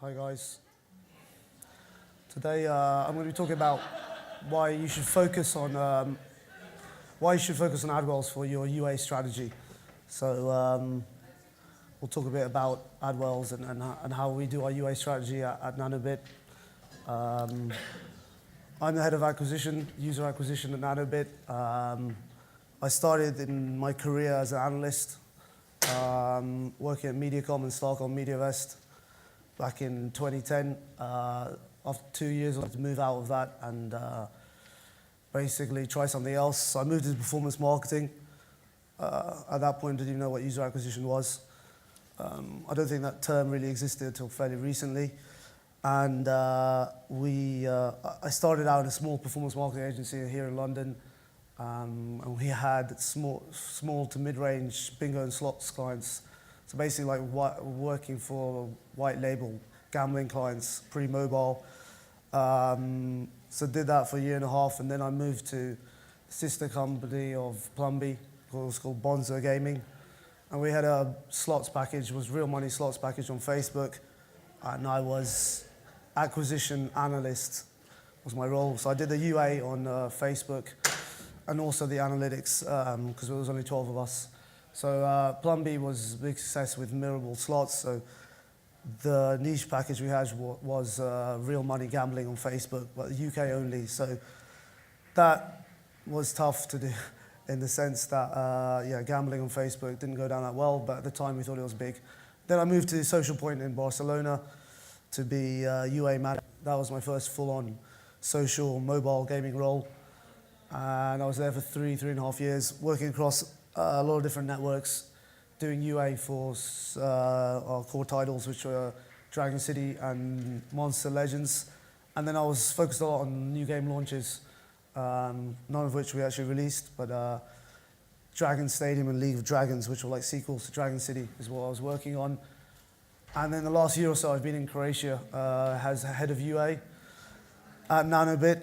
Hi guys. Today I'm going to be talking about why you should focus on AdWells for your UA strategy. So we'll talk a bit about AdWells and how we do our UA strategy at Nanobit. I'm the head of user acquisition at Nanobit. I started in my career as an analyst, working at Mediacom and Starcom MediaVest back in 2010. After 2 years, I had to move out of that and basically try something else. So I moved into performance marketing. At that point, I didn't even know what user acquisition was. I don't think that term really existed until fairly recently. And I started out in a small performance marketing agency here in London. And we had small to mid-range bingo and slots clients. So basically like working for white label gambling clients, pre-mobile. So did that for a year and a half, and then I moved to a sister company of Plumby, it was called Bonzo Gaming. And we had a slots package, it was real money slots package on Facebook, and I was acquisition analyst was my role. So I did the UA on Facebook and also the analytics, because there was only 12 of us. So Plumby was a big success with mirrorable slots. So the niche package we had was real money gambling on Facebook, but UK only. So that was tough to do in the sense that gambling on Facebook didn't go down that well, but at the time we thought it was big. Then I moved to Social Point in Barcelona to be UA manager. That was my first full-on social mobile gaming role. And I was there for three and a half years, working across a lot of different networks, doing UA for our core titles, which were Dragon City and Monster Legends. And then I was focused a lot on new game launches, none of which we actually released, but Dragon Stadium and League of Dragons, which were like sequels to Dragon City, is what I was working on. And then the last year or so, I've been in Croatia as head of UA at Nanobit.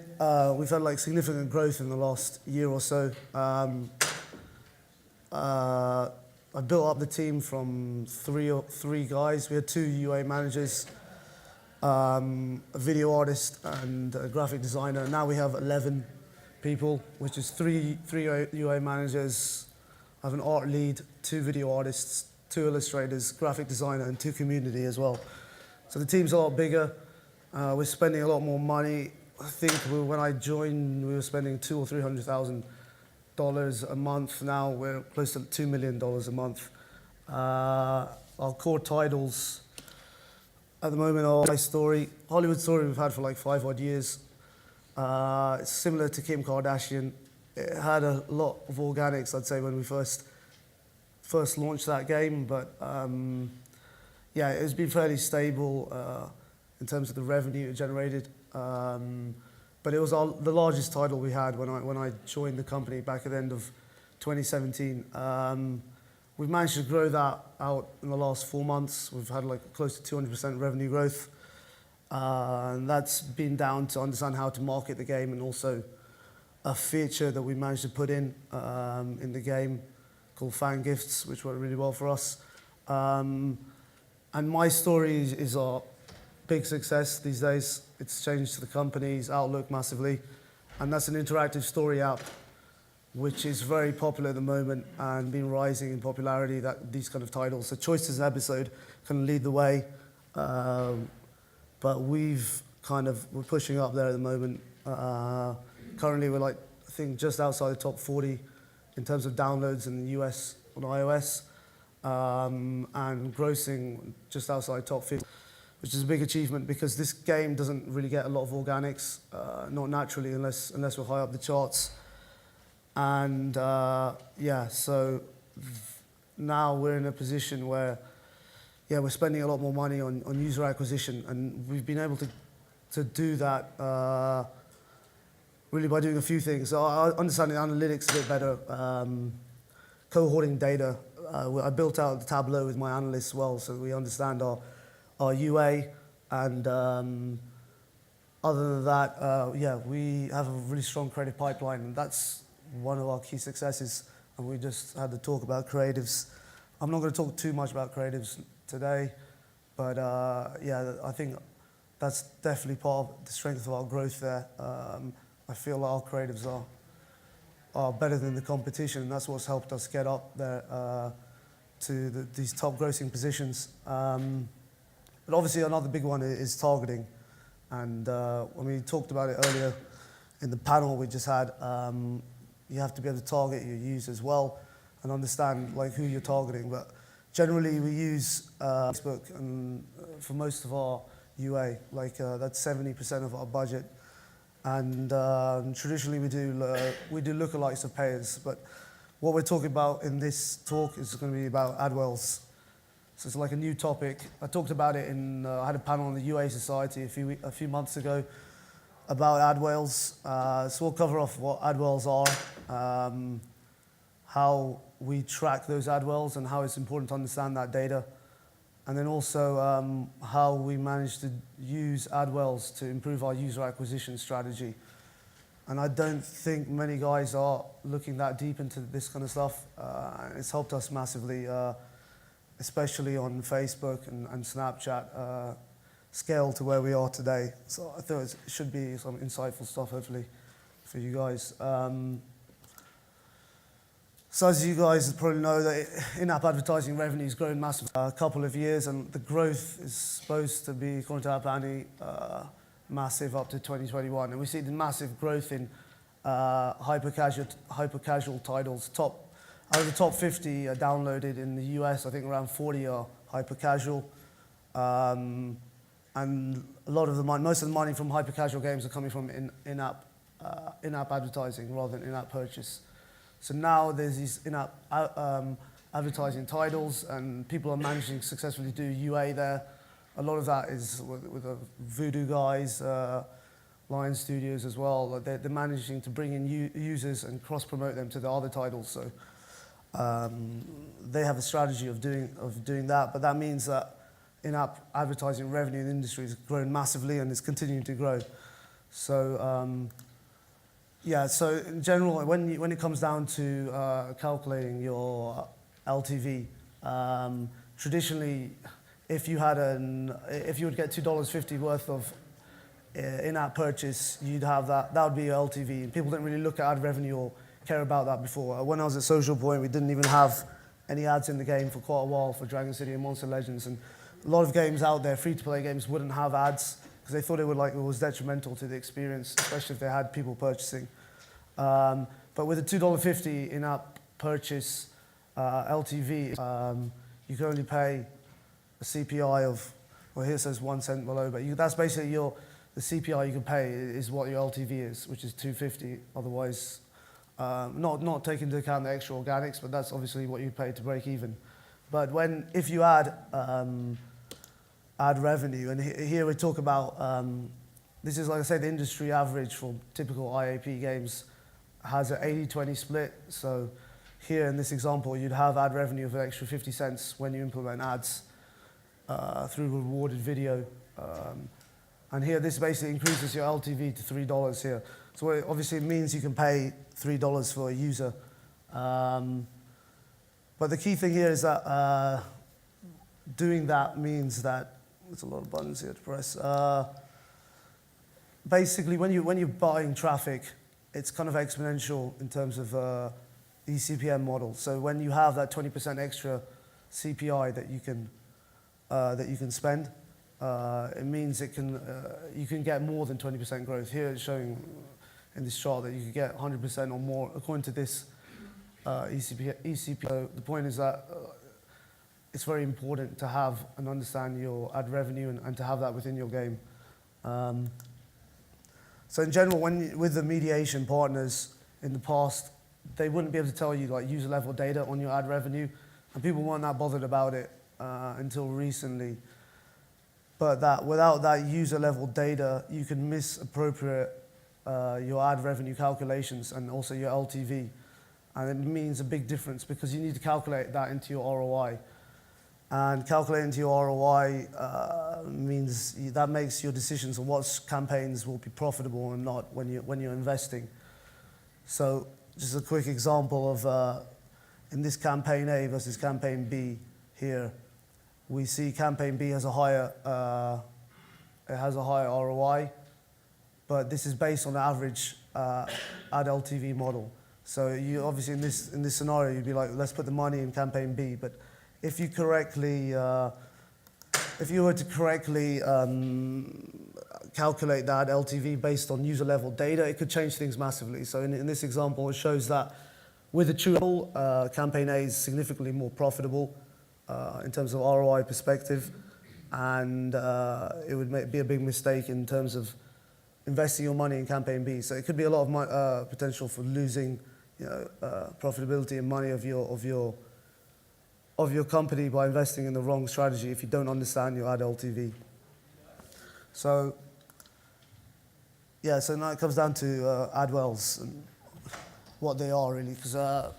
We've had like significant growth in the last year or so. I built up the team from three guys. We had 2 UA managers, a video artist, and a graphic designer. Now we have 11 people, which is three UA managers. I have an art lead, 2 video artists, 2 illustrators, graphic designer, and 2 community as well. So the team's a lot bigger. We're spending a lot more money. I think when I joined, we were spending $200,000 or $300,000 a month. Now we're close to $2 million a month. Our core titles at the moment are My Story, Hollywood Story we've had for like 5 odd years. It's similar to Kim Kardashian. It had a lot of organics, I'd say, when we first launched that game, but it's been fairly stable in terms of the revenue it generated. But it was the largest title we had when I joined the company back at the end of 2017. We've managed to grow that out in the last 4 months. We've had like close to 200% revenue growth. And that's been down to understand how to market the game, and also a feature that we managed to put in the game called fan gifts, which worked really well for us. And My Story is our big success these days. It's changed the company's outlook massively, and that's an interactive story app, which is very popular at the moment and been rising in popularity. These kind of titles. So Choice as an episode can lead the way, but we're pushing up there at the moment. Currently, we're like I think just outside the top 40 in terms of downloads in the US on iOS, and grossing just outside top 50. Which is a big achievement because this game doesn't really get a lot of organics, not naturally unless we're high up the charts. And so now we're in a position where we're spending a lot more money on user acquisition, and we've been able to do that really by doing a few things. So understanding analytics a bit better, cohorting data. I built out the Tableau with my analysts as well, so we understand our UA, and other than that, we have a really strong creative pipeline, and that's one of our key successes. And we just had to talk about creatives. I'm not going to talk too much about creatives today, But yeah, I think that's definitely part of the strength of our growth there. I feel our creatives are better than the competition, and that's what's helped us get up there to these top grossing positions. But obviously another big one is targeting. And when we talked about it earlier in the panel we just had, you have to be able to target your users well and understand like who you're targeting. But generally we use Facebook and for most of our UA, like that's 70% of our budget. And traditionally we do lookalikes of payers, but what we're talking about in this talk is going to be about AdWells. So it's like a new topic. I talked about it I had a panel on the UA Society a few months ago about AdWells. So we'll cover off what AdWells are, how we track those AdWells and how it's important to understand that data. And then also how we manage to use AdWells to improve our user acquisition strategy. And I don't think many guys are looking that deep into this kind of stuff. It's helped us massively, especially on Facebook and Snapchat, scale to where we are today. So I thought it should be some insightful stuff, hopefully, for you guys. So as you guys probably know, that in-app advertising revenue has grown massively a couple of years, and the growth is supposed to be, according to App Annie, massive up to 2021. And we see the massive growth in hyper-casual titles. Out of the top 50 are downloaded in the US, I think around 40 are hyper-casual. And a lot of the money, most of the money from hyper-casual games are coming from in-app advertising rather than in-app purchase. So now there's these in-app advertising titles, and people are managing to successfully do UA there. A lot of that is with the Voodoo guys, Lion Studios as well. They're managing to bring in users and cross-promote them to the other titles. So they have a strategy of doing that, but that means that in-app advertising revenue in the industry has grown massively and is continuing to grow. So yeah, so in general, when it comes down to calculating your LTV, traditionally, if you would get $2.50 worth of in-app purchase, you'd have that would be your LTV. And people didn't really look at ad revenue or care about that before. When I was at Social Point, we didn't even have any ads in the game for quite a while for Dragon City and Monster Legends. And a lot of games out there, free-to-play games, wouldn't have ads because they thought it was detrimental to the experience, especially if they had people purchasing. But with a $2.50 in-app purchase LTV, you can only pay a CPI of, well, here it says 1 cent below, but that's basically the CPI you can pay is what your LTV is, which is $2.50. Otherwise, not taking into account the extra organics, but that's obviously what you pay to break even. But if you add revenue, and here we talk about, this is, like I say, the industry average for typical IAP games has an 80-20 split. So here in this example, you'd have ad revenue of an extra 50 cents when you implement ads through rewarded video. And here, this basically increases your LTV to $3 here. So obviously it means you can pay $3 for a user. But the key thing here is that doing that means that, there's a lot of buttons here to press. Basically, when you're buying traffic, it's kind of exponential in terms of eCPM model. So when you have that 20% extra CPI that you can spend, it means you can get more than 20% growth. Here it's showing in this chart that you can get 100% or more according to this eCPM. The point is that it's very important to have and understand your ad revenue and to have that within your game. So in general, with the mediation partners in the past, they wouldn't be able to tell you like user level data on your ad revenue, and people weren't that bothered about it until recently. But without that user level data, you can misappropriate your ad revenue calculations and also your LTV. And it means a big difference because you need to calculate that into your ROI. And calculating into your ROI means that makes your decisions on what campaigns will be profitable or not when you're investing. So just a quick example of in this campaign A versus campaign B here, we see campaign B has a higher, it has a higher ROI, but this is based on the average ad LTV model. So you obviously in this scenario, you'd be like, let's put the money in campaign B. But if you correctly, if you were to correctly calculate that LTV based on user level data, it could change things massively. So in this example, it shows that with a true level, campaign A is significantly more profitable in terms of ROI perspective, and it would be a big mistake in terms of investing your money in campaign B. So it could be a lot of potential for losing, profitability and money of your company by investing in the wrong strategy if you don't understand your ad LTV. So so now it comes down to ad wells and what they are really, because I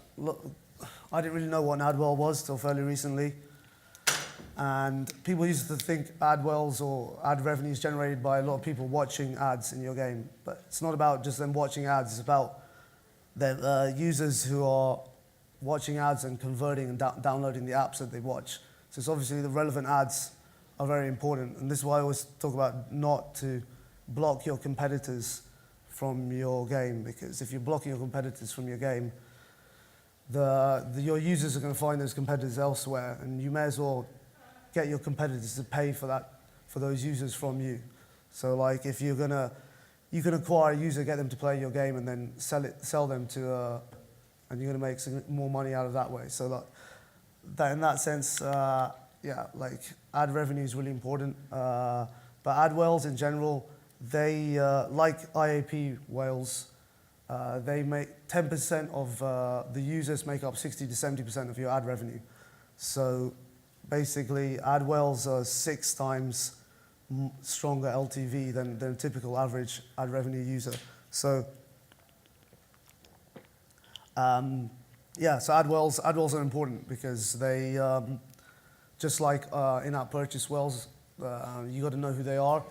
didn't really know what an ad well was till fairly recently. And people used to think ad wells or ad revenue is generated by a lot of people watching ads in your game. But it's not about just them watching ads, it's about the users who are watching ads and converting and downloading the apps that they watch. So it's obviously the relevant ads are very important. And this is why I always talk about not to block your competitors from your game, because if you're blocking your competitors from your game, your users are going to find those competitors elsewhere, and you may as well get your competitors to pay for those users from you. So like if you can acquire a user, get them to play your game, and then sell them to, and you're going to make more money out of that way. So that in that sense, like ad revenue is really important. But ad whales in general, they like IAP whales. They make 10% of the users make up 60 to 70% of your ad revenue. So basically, ad whales are 6 times stronger LTV than a typical average ad revenue user. So so ad whales are important because they, just like in-app purchase whales, you got to know who they are.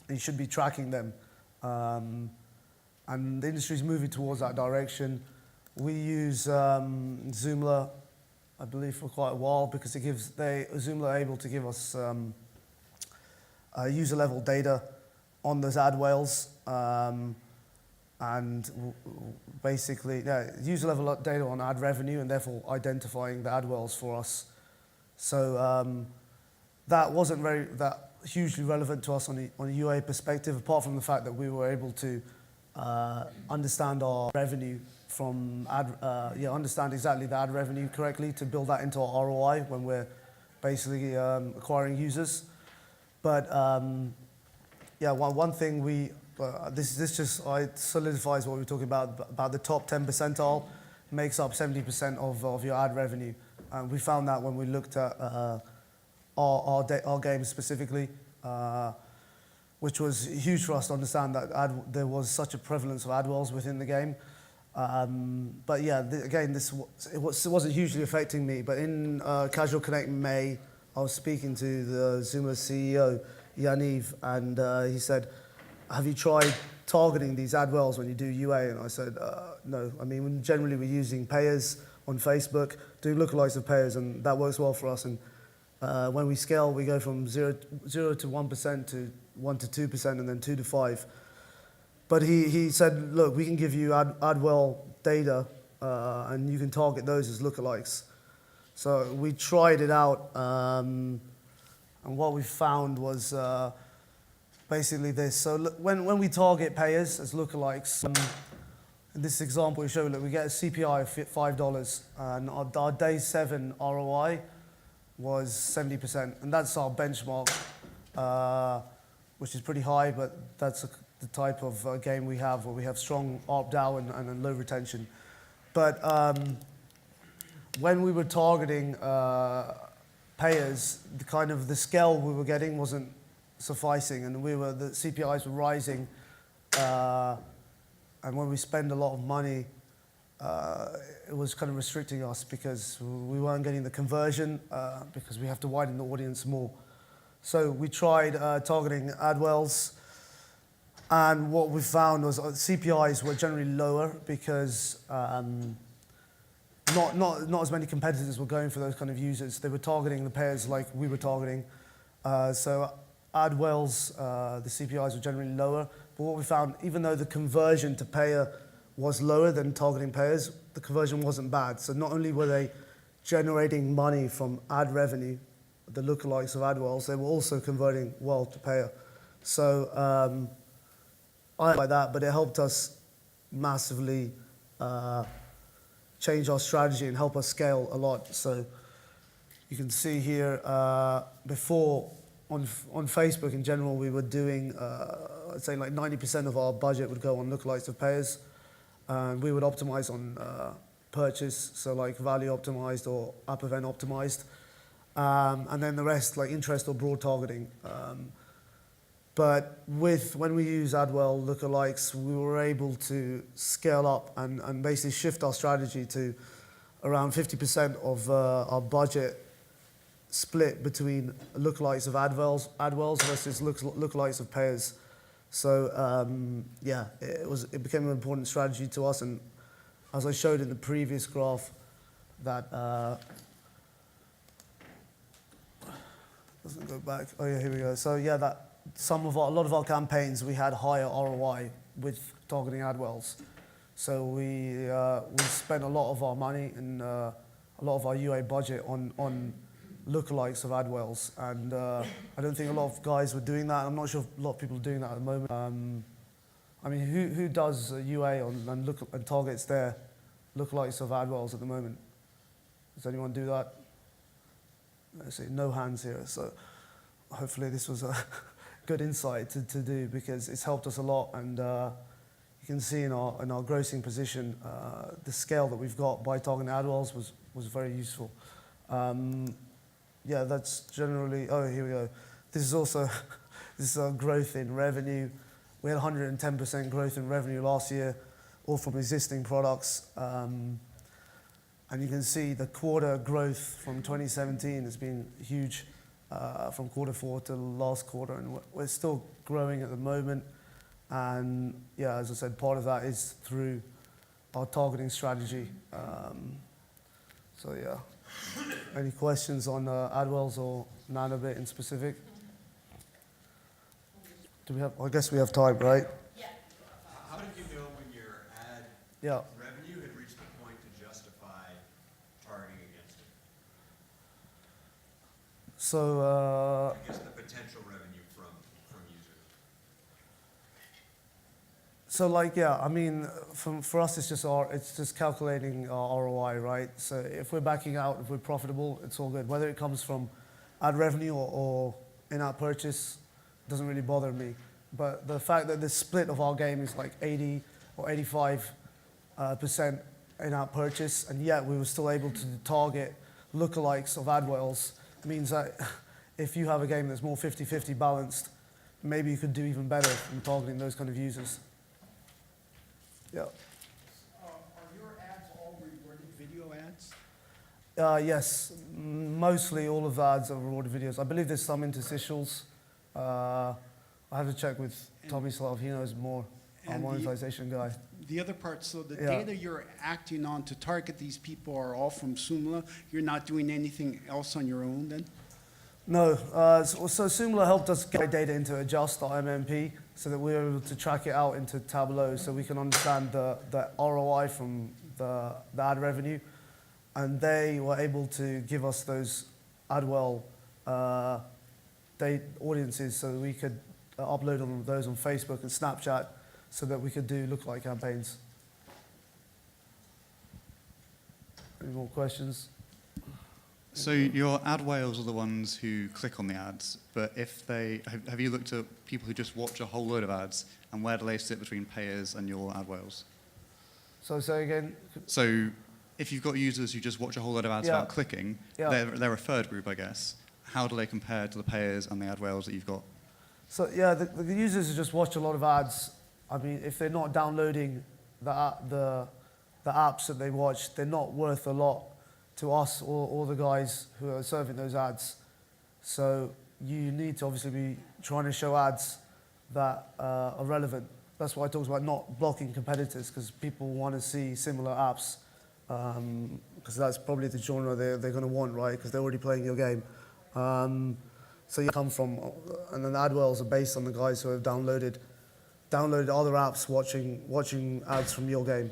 You should be tracking them. And the industry is moving towards that direction. We use Zoomla, I believe, for quite a while because Zoomla are able to give us user-level data on those ad whales, and basically, user-level data on ad revenue, and therefore identifying the ad whales for us. So that wasn't that hugely relevant to us on a UA perspective, apart from the fact that we were able to understand our revenue from understand exactly the ad revenue correctly to build that into our ROI when we're basically acquiring users. But one thing this just solidifies what we were talking about the top 10 percentile makes up 70% of your ad revenue. We found that when we looked at our game specifically, which was huge for us to understand that there was such a prevalence of ad wells within the game. But again, it wasn't hugely affecting me. But in Casual Connect in May, I was speaking to the Zoomla CEO, Yaniv, and he said, have you tried targeting these ad wells when you do UA? And I said, no. I mean, generally we're using payers on Facebook, doing lookalikes of payers, and that works well for us. And when we scale, we go from 0 to 1% to 1 to 2%, and then 2 to 5. But he said, look, we can give you ad well data, and you can target those as lookalikes. So we tried it out, and what we found was basically this. So when we target payers as lookalikes, in this example we show that we get a CPI of $5, and our day 7 ROI was 70%, and that's our benchmark, which is pretty high, but that's the type of game we have, where we have strong ARPDAU and low retention. But when we were targeting payers, the scale we were getting wasn't sufficing, and the CPIs were rising, and when we spend a lot of money, it was kind of restricting us because we weren't getting the conversion because we have to widen the audience more. So we tried targeting ad wells, and what we found was CPIs were generally lower because not as many competitors were going for those kind of users. They were targeting the payers like we were targeting. So ad wells, the CPIs were generally lower. But what we found, even though the conversion to payer was lower than targeting payers, the conversion wasn't bad. So not only were they generating money from ad revenue, the lookalikes of ad wells, they were also converting well to payer. So I like that, but it helped us massively change our strategy and help us scale a lot. So you can see here, before on Facebook in general, we were doing, I'd say like 90% of our budget would go on lookalikes of payers. And we would optimize on purchase, so like value optimized or app event optimized. And then the rest, like interest or broad targeting. But when we use AdWell lookalikes, we were able to scale up and basically shift our strategy to around 50% of our budget split between lookalikes of AdWells versus lookalikes of payers. So yeah, it became an important strategy to us. And as I showed in the previous graph, that doesn't go back. Oh yeah, here we go. So yeah, that a lot of our campaigns we had higher ROI with targeting AdWells. So we spent a lot of our money and a lot of our UA budget on lookalikes of AdWells, and I don't think a lot of guys were doing that. I'm not sure if a lot of people are doing that at the moment. I mean, who does UA and targets their lookalikes of AdWells at the moment? Does anyone do that? Let's see, no hands here. So hopefully this was a good insight to do, because it's helped us a lot. And you can see in our grossing position, the scale that we've got by targeting AdWells was very useful. Yeah, that's generally, oh, here we go. This is also, this is our growth in revenue. We had 110% growth in revenue last year, all from existing products. And you can see the quarter growth from 2017 has been huge, from quarter 4 to last quarter, and we're still growing at the moment. And yeah, as I said, part of that is through our targeting strategy. So yeah. Any questions on AdWells or Nanobit in specific? Do we have? I guess we have time, right? Yeah. How did you know when your ad revenue had reached the point to justify targeting against it? So I guess the potential revenue from users. So like, yeah, I mean, for us, it's just calculating our ROI, right? So if we're backing out, if we're profitable, it's all good. Whether it comes from ad revenue or in-app purchase, doesn't really bother me. But the fact that the split of our game is like 80 or 85% in-app purchase, and yet we were still able to target lookalikes of AdWells, means that if you have a game that's more 50-50 balanced, maybe you could do even better in targeting those kind of users. Yeah. Are your ads all rewarded video ads? Yes, mostly all of the ads are rewarded videos. I believe there's some interstitials. I have to check with Tommy Slav. He knows more. Our monetization guy. The other part, so the data you're acting on to target these people are all from Joomla. You're not doing anything else on your own then? No. So Joomla helped us get data into Adjust, our MMP, so that we were able to track it out into Tableau, so we can understand the ROI from the ad revenue. And they were able to give us those AdWell audiences, so that we could upload those on Facebook and Snapchat, so that we could do lookalike campaigns. Any more questions? So your ad whales are the ones who click on the ads, but if have you looked at people who just watch a whole load of ads, and where do they sit between payers and your ad whales? So say again? So if you've got users who just watch a whole load of ads without clicking, they're a third group, I guess. How do they compare to the payers and the ad whales that you've got? So yeah, the users who just watch a lot of ads, I mean, if they're not downloading the apps that they watch, they're not worth a lot to us or the guys who are serving those ads. So you need to obviously be trying to show ads that are relevant. That's why I talked about not blocking competitors, because people want to see similar apps. because that's probably the genre they're going to want, right? Because they're already playing your game. So you come from, and then AdWells are based on the guys who have downloaded other apps watching ads from your game.